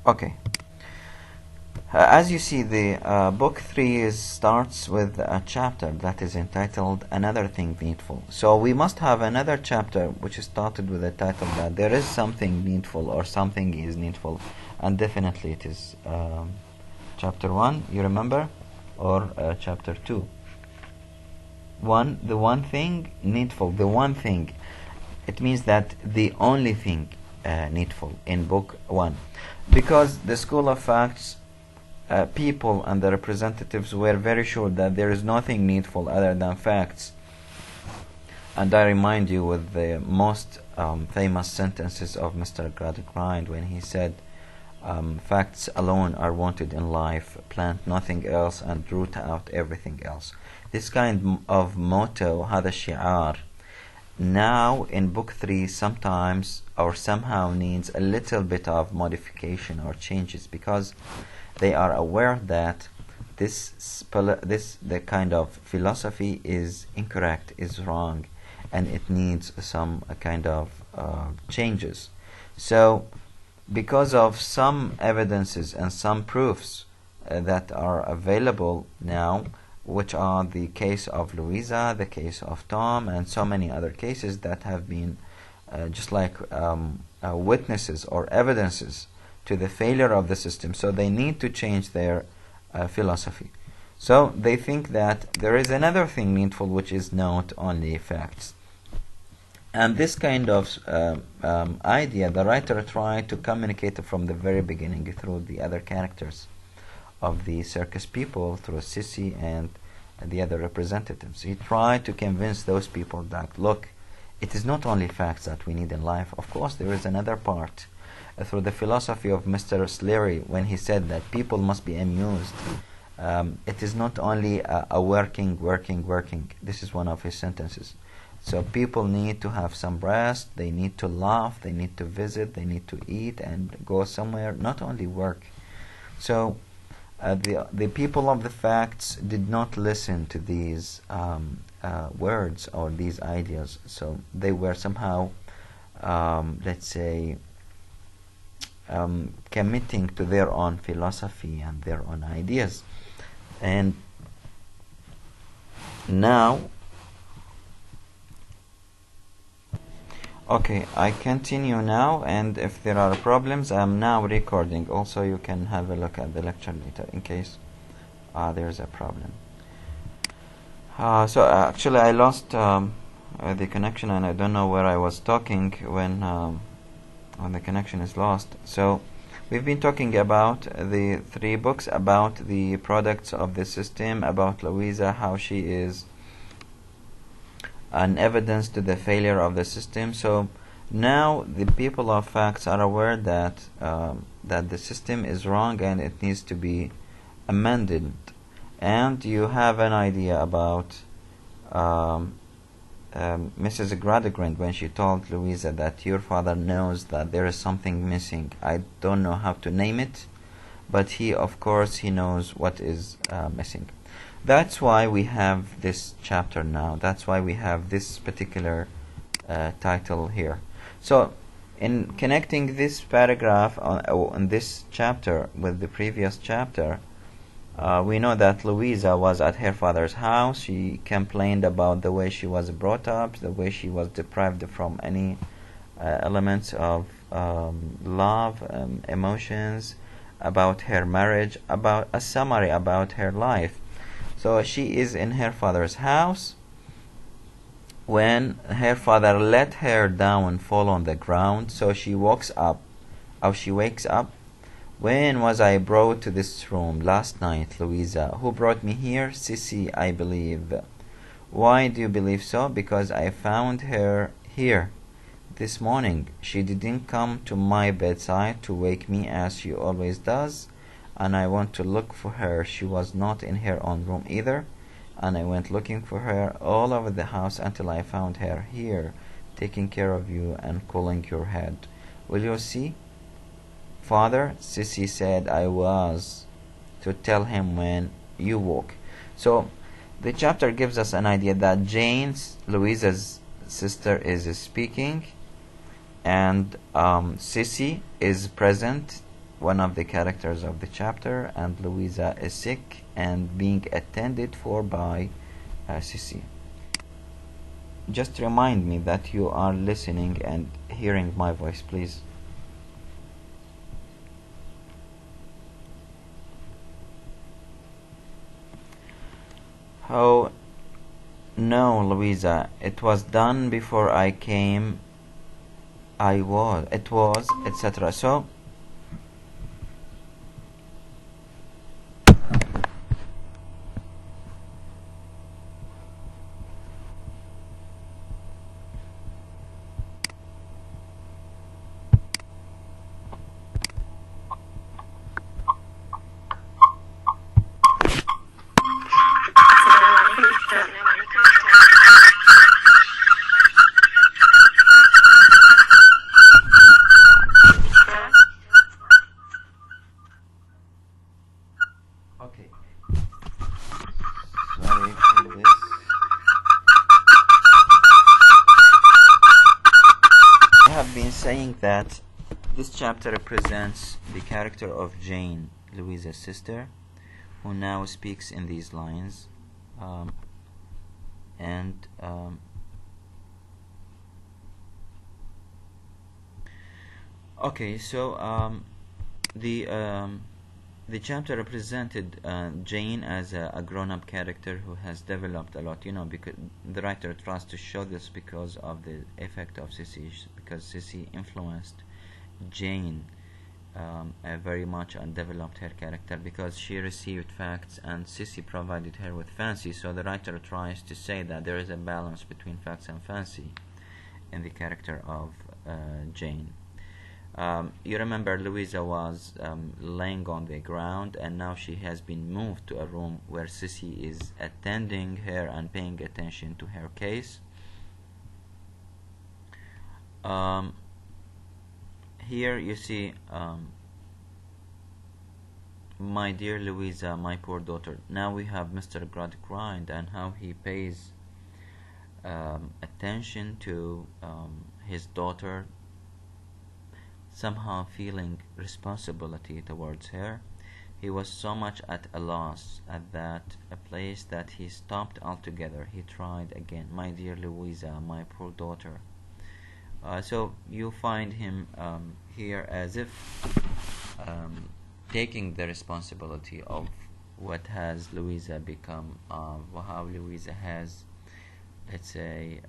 Okay. As you see, the book 3 starts with a chapter that is entitled Another Thing Needful. So we must have another chapter which is started with the title that there is something needful or something is needful, and definitely it is chapter 1, you remember, or chapter 2. The one thing needful, the one thing, it means that the only thing needful in book 1, because the school of facts people and the representatives were very sure that there is nothing needful other than facts. And I remind you with the most famous sentences of Mr. Gradgrind when he said, facts alone are wanted in life, plant nothing else and root out everything else. This kind of motto, هذا الشعار, now in book 3 sometimes or somehow needs a little bit of modification or changes, because they are aware that the kind of philosophy is incorrect, is wrong, and it needs some kind of changes. So because of some evidences and some proofs that are available now, which are the case of Louisa, the case of Tom, and so many other cases that have been just like witnesses or evidences to the failure of the system, so they need to change their philosophy. So they think that there is another thing needful, which is not only facts. And this kind of idea, the writer tried to communicate from the very beginning through the other characters of the circus people, through Sissy and the other representatives. He tried to convince those people that, look, it is not only facts that we need in life. Of course, there is another part. Through the philosophy of Mr. Sleary, when he said that people must be amused, it is not only a working. This is one of his sentences. So people need to have some rest, they need to laugh, they need to visit, they need to eat and go somewhere, not only work. So the people of the facts did not listen to these words or these ideas. So they were somehow, let's say, committing to their own philosophy and their own ideas. And now, okay, I continue now, and if there are problems, I'm now recording. Also, you can have a look at the lecture later in case there's a problem. So actually I lost the connection, and I don't know where I was talking when the connection is lost. So we've been talking about the 3 books, about the products of the system, about Louisa, how she is an evidence to the failure of the system. So now the people of facts are aware that that the system is wrong and it needs to be amended. And you have an idea about Mrs. Gradgrind when she told Louisa that your father knows that there is something missing. I don't know how to name it, but he, of course, he knows what is missing. That's why we have this chapter now. That's why we have this particular title here. So in connecting this paragraph on this chapter with the previous chapter, we know that Louisa was at her father's house. She complained about the way she was brought up, the way she was deprived from any elements of love, emotions, about her marriage, about a summary about her life. So she is in her father's house when her father let her down, fall on the ground. So she wakes up. When was I brought to this room? Last night, Louisa. Who brought me here? Sissy, I believe. Why do you believe so? Because I found her here this morning. She didn't come to my bedside to wake me as she always does, and I went to look for her. She was not in her own room either, and I went looking for her all over the house until I found her here, taking care of you and cooling your head. Will you see? Father, Sissy said I was to tell him when you woke. So the chapter gives us an idea that Jane's, Louisa's sister, is speaking, and Sissy is present one of the characters of the chapter, and Louisa is sick and being attended for by Sissy. Just remind me that you are listening and hearing my voice, please. Oh, no, Louisa, it was done before I came. It was, etc. So, okay. Sorry for this. I have been saying that this chapter represents the character of Jane, Louisa's sister, who now speaks in these lines. Okay, so the chapter represented Jane as a grown-up character who has developed a lot, because the writer tries to show this because of the effect of Sissy, because Sissy influenced Jane very much and developed her character because she received facts and Sissy provided her with fancy. So the writer tries to say that there is a balance between facts and fancy in the character of Jane. You remember Louisa was laying on the ground, and now she has been moved to a room where Sissy is attending her and paying attention to her case. Here you see, my dear Louisa, my poor daughter. Now we have Mr. Gradgrind and how he pays attention to his daughter, somehow feeling responsibility towards her. He was so much at a loss at that a place that he stopped altogether. He tried again, my dear Louisa, my poor daughter. So you find him here as if taking the responsibility of what has Louisa become, how Louisa has, let's say,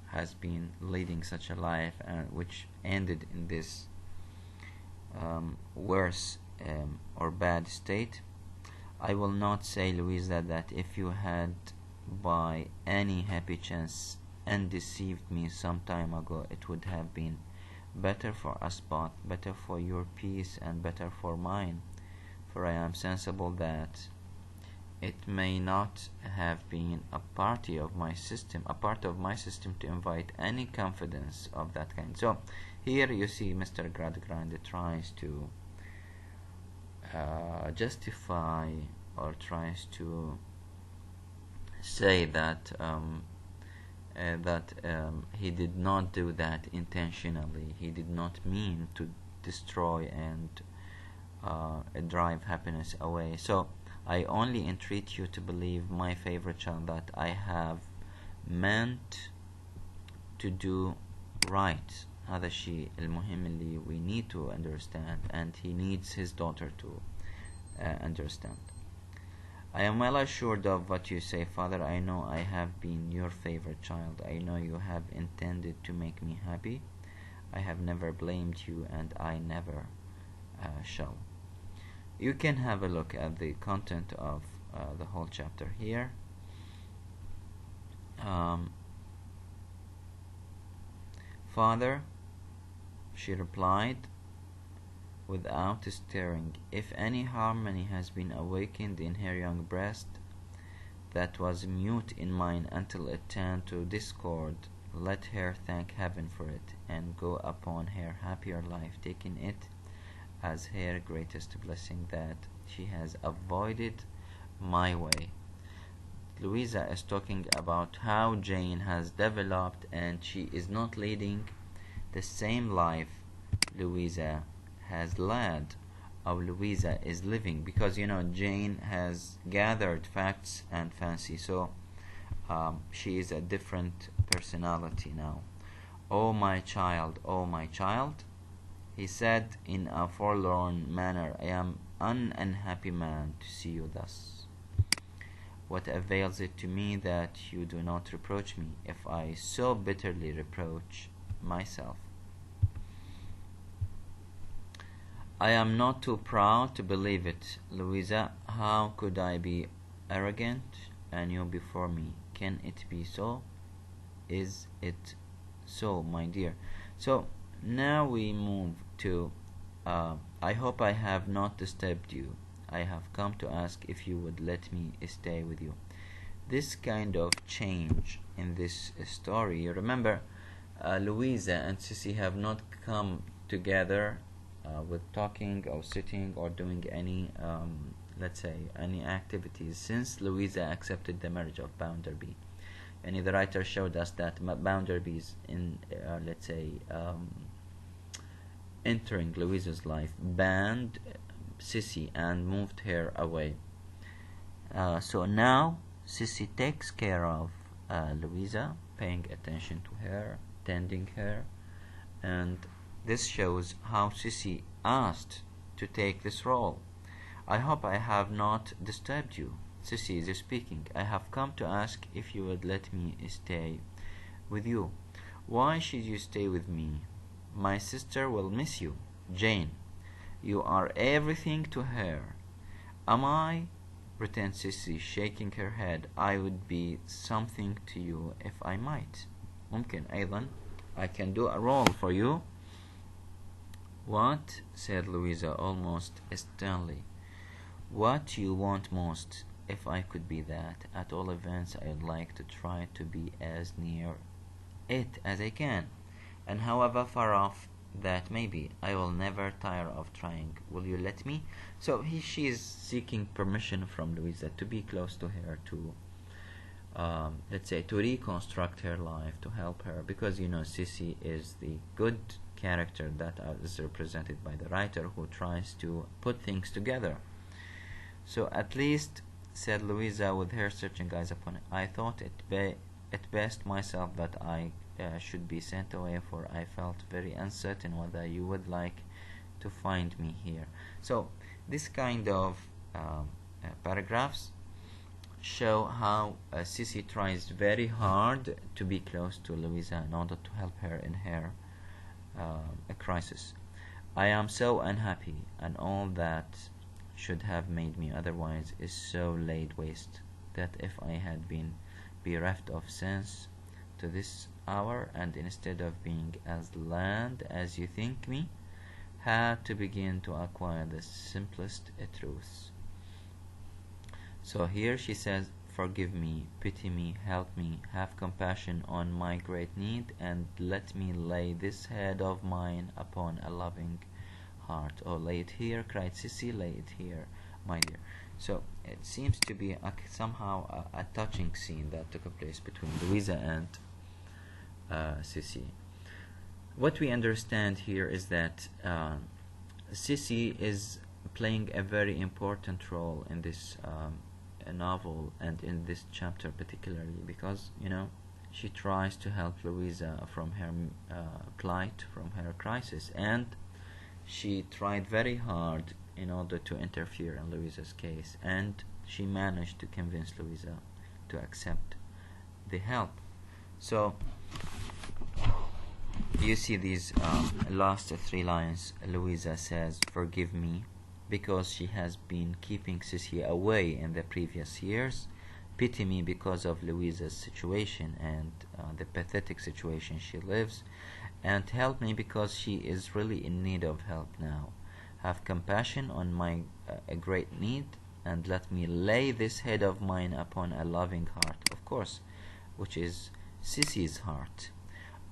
has been leading such a life, which ended in this worse or bad state. I will not say, Louisa, that if you had by any happy chance undeceived me some time ago, it would have been better for us both, better for your peace and better for mine, for I am sensible that it may not have been a part of my system to invite any confidence of that kind. So here you see Mr. Gradgrind tries to justify or tries to say that he did not do that intentionally. He did not mean to destroy and drive happiness away. So I only entreat you to believe, my favorite child, that I have meant to do right. هذا الشيء المهم اللي we need to understand, and he needs his daughter to understand. I am well assured of what you say, Father. I know I have been your favorite child. I know you have intended to make me happy. I have never blamed you, and I never shall. You can have a look at the content of the whole chapter here. Father, she replied without stirring, if any harmony has been awakened in her young breast that was mute in mine until it turned to discord, let her thank heaven for it and go upon her happier life, taking it as her greatest blessing that she has avoided my way. Louisa is talking about how Jane has developed and she is not leading the same life Louisa has led, or Louisa is living, because Jane has gathered facts and fancy, so she is a different personality now. Oh my child, he said in a forlorn manner, I am an unhappy man to see you thus. What avails it to me that you do not reproach me, if I so bitterly reproach myself? I am not too proud to believe it, Louisa. How could I be arrogant and you before me? Can it be so? Is it so, my dear? So now we move to I hope I have not disturbed you. I have come to ask if you would let me stay with you. This kind of change in this story, you remember, Louisa and Sissy have not come together with talking or sitting or doing any let's say any activities since Louisa accepted the marriage of Bounderby. And the writer showed us that Bounderby is in let's say entering Louisa's life, banned Sissy and moved her away. So now Sissy takes care of Louisa, paying attention to her, tending her, and this shows how Sissy asked to take this role. I hope I have not disturbed you. Sissy is speaking. I have come to ask if you would let me stay with you. Why should you stay with me? My sister will miss you. Jane, you are everything to her. Am I? Pretends Sissy, shaking her head. I would be something to you if I might. ممكن أيضا I can do a role for you. What? Said Louisa almost sternly. What you want most. If I could be that, at all events I would like to try to be as near it as I can, and however far off that may be, I will never tire of trying. Will you let me? So she is seeking permission from Louisa to be close to her, to let's say to reconstruct her life, to help her, because Sissy is the good character that is represented by the writer, who tries to put things together. So at least, said Louisa with her searching eyes upon it, I thought it best myself that I should be sent away, for I felt very uncertain whether you would like to find me here. So this kind of paragraphs show how Sissy tries very hard to be close to Louisa in order to help her in her crisis. I am so unhappy, and all that should have made me otherwise is so laid waste, that if I had been bereft of sense to this hour, and instead of being as land as you think me, had to begin to acquire the simplest truths. So here she says, forgive me, pity me, help me, have compassion on my great need, and let me lay this head of mine upon a loving heart. Oh, lay it here, cried Sissy, lay it here, my dear. So it seems to be somehow a touching scene that took place between Louisa and Sissy. What we understand here is that Sissy is playing a very important role in this novel, and in this chapter particularly, because she tries to help Louisa from her plight, from her crisis, and she tried very hard in order to interfere in Louisa's case, and she managed to convince Louisa to accept the help. So you see these last three lines. Louisa says, forgive me, because she has been keeping Sissy away in the previous years. Pity me because of Louisa's situation and the pathetic situation she lives, and help me because she is really in need of help now. Have compassion on my great need, and let me lay this head of mine upon a loving heart, of course, which is Sissy's heart.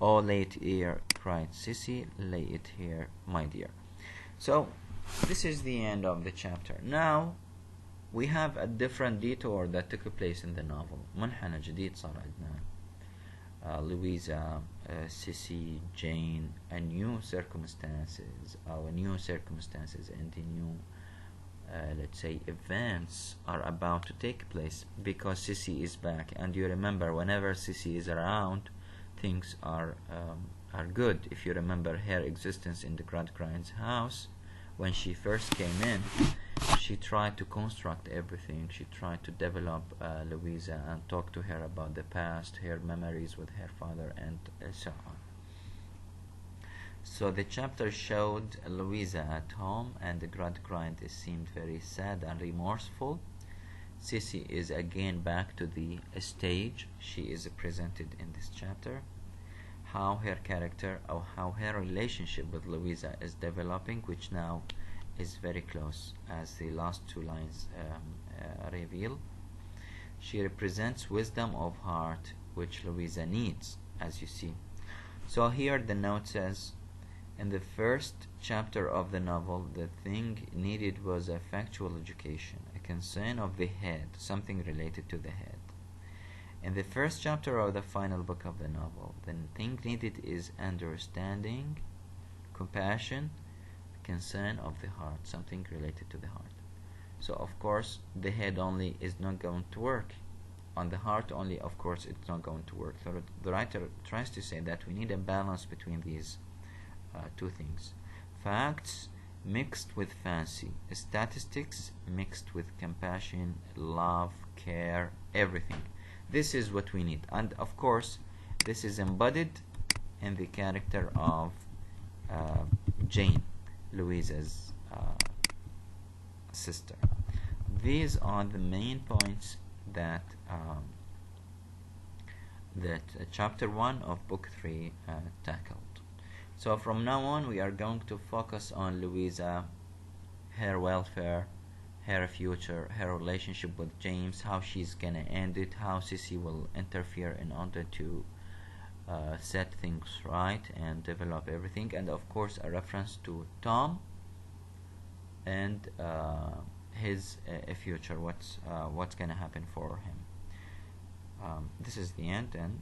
Oh, lay it here, cried Sissy, lay it here, my dear. So this is the end of the chapter. Now we have a different detour that took place in the novel. منحنى جديد صار عندنا. Louisa Sissy, Jane, and new circumstances, and the new, let's say, events are about to take place because Sissy is back. And you remember, whenever Sissy is around, things are good. If you remember her existence in the Grandgrind's house, when she first came in, she tried to construct everything. She tried to develop Louisa and talk to her about the past, her memories with her father, and so on. So the chapter showed Louisa at home, and the Gradgrind seemed very sad and remorseful. Sissy is again back to the stage. She is presented in this chapter. How her character, or how her relationship with Louisa is developing, which now is very close, as the last two lines reveal. She represents wisdom of heart, which Louisa needs, as you see. So here the note says, in the first chapter of the novel, the thing needed was a factual education, a concern of the head, something related to the head. In the first chapter of the final book of the novel, the thing needed is understanding, compassion, concern of the heart, something related to the heart. So of course the head only is not going to work. On the heart only, of course, it's not going to work. So the writer tries to say that we need a balance between these two things. Facts mixed with fancy, statistics mixed with compassion, love, care, everything. This is what we need. And of course this is embodied in the character of Jane, Louisa's sister. These are the main points that chapter 1 of book 3 tackled. So from now on we are going to focus on Louisa, her welfare, her future, her relationship with James, how she's gonna end it, how Sissy will interfere in order to set things right and develop everything, and of course a reference to Tom and his future, what's gonna happen for him. This is the end, and